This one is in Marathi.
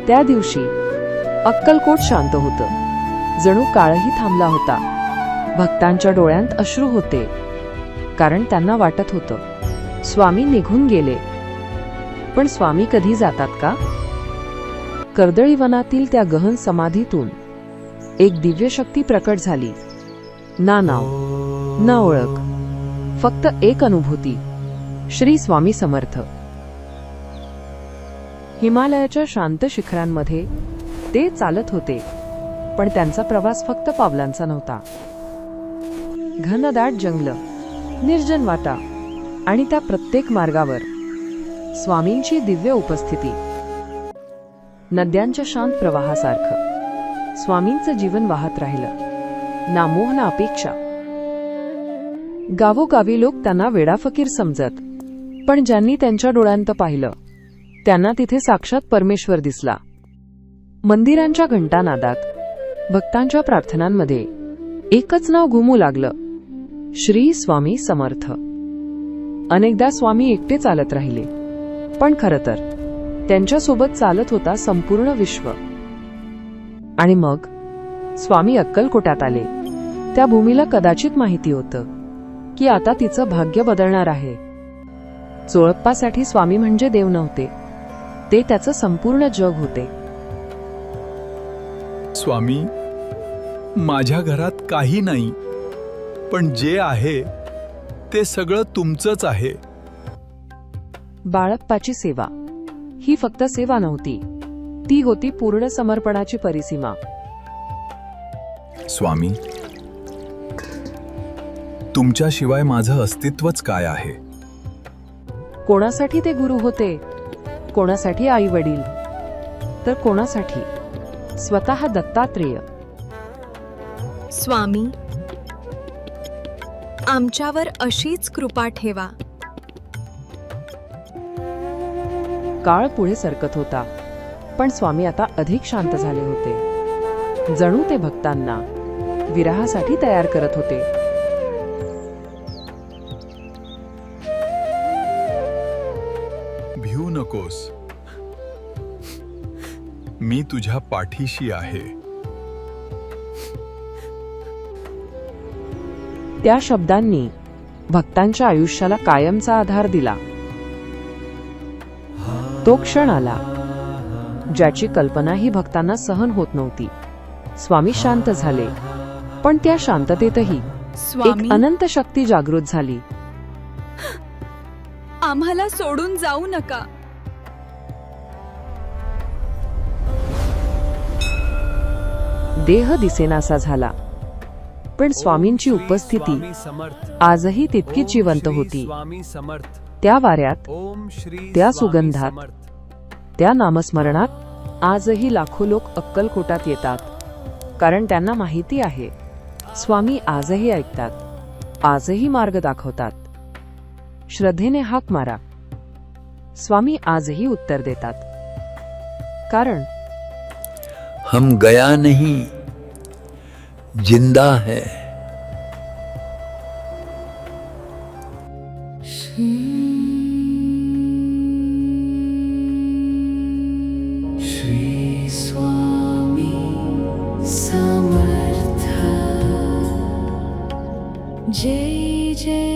त्या दिवशी अक्कलकोट शांत होतं. जणू काळही थांबला होता. भक्तांच्या डोळ्यांत अश्रू होते, कारण त्यांना वाटत होतं स्वामी निघून गेले. पण स्वामी कधी जातात का? कर्दळी वनातील त्या गहन समाधीतून एक दिव्य शक्ती प्रकट झाली. ना नाव ना ओळख, फक्त एक अनुभूती, श्री स्वामी समर्थ. हिमालयाच्या शांत शिखरांमध्ये ते चालत होते, पण त्यांचा प्रवास फक्त पावलांचा नव्हता. घनदाट जंगल, निर्जन वाटा आणि त्या प्रत्येक मार्गावर स्वामींची दिव्य उपस्थिती. नद्यांच्या शांत प्रवाहासारखं स्वामींचं जीवन वाहत राहिलं, ना मोह ना अपेक्षा. गावोगावी लोक त्यांना वेडाफकीर समजत, पण ज्यांनी त्यांच्या डोळ्यांत पाहिलं त्यांना तिथे साक्षात परमेश्वर दिसला. मंदिरांच्या घंटानादात, भक्तांच्या प्रार्थनांमध्ये एकच नाव घुमू लागलं, श्री स्वामी समर्थ. अनेकदा स्वामी एकटे चालत राहिले, पण खरं तर त्यांच्यासोबत चालत होता संपूर्ण विश्व. आणि मग स्वामी अक्कलकोटात आले. त्या भूमीला कदाचित माहिती होतं की आता तिचं भाग्य बदलणार आहे. चोळप्पासाठी स्वामी म्हणजे देव नव्हते, ते त्याचं संपूर्ण जग होते. स्वामी, माझ्या घरात काही नाही, पण जे आहे ते सगळं तुमचंच आहे. बाळप्पाची सेवा ही फक्त सेवा नव्हती, ती होती पूर्ण समर्पणाची परिसीमा. स्वामी, तुमच्याशिवाय माझं अस्तित्वच काय आहे? कोणासाठी ते गुरु होते, कोणासाठी आई वडील, तर कोणासाठी स्वतः दत्तात्रेय. स्वामी, आमच्यावर अशीच कृपा ठेवा. काळ पुढे सरकत होता, पण स्वामी आता अधिक शांत झाले होते. जणू ते भक्तांना विरहासाठी तयार करत होते. भिऊ नकोस, मी तुझ्या पाठीशी आहे. त्या शब्दांनी भक्तांच्या आयुष्याला कायमचा आधार दिला. तो क्षण आला ज्याची कल्पनाही भक्तांना सहन होत नव्हती. स्वामी शांत झाले, पण त्या शांततेतही स्वामी, एक अनंत शक्ती जागृत झाली. आम्हाला सोडून जाऊ नका. देह दिसेनासा झाला, पण स्वामींची उपस्थिती आजही तितकीच जिवंत होती. त्या वाऱ्यात, त्या सुगंधात, त्या नामस्मरणात आजही लाखो लोक अक्कलकोटात येतात, कारण त्यांना माहिती आहे स्वामी आजही ऐकतात, आजही मार्ग दाखवतात. श्रद्धेने हाक मारा, स्वामी आजही उत्तर देतात. कारण हम गया नहीं, जिंदा है. श्री स्वामी समर्थ. जय जय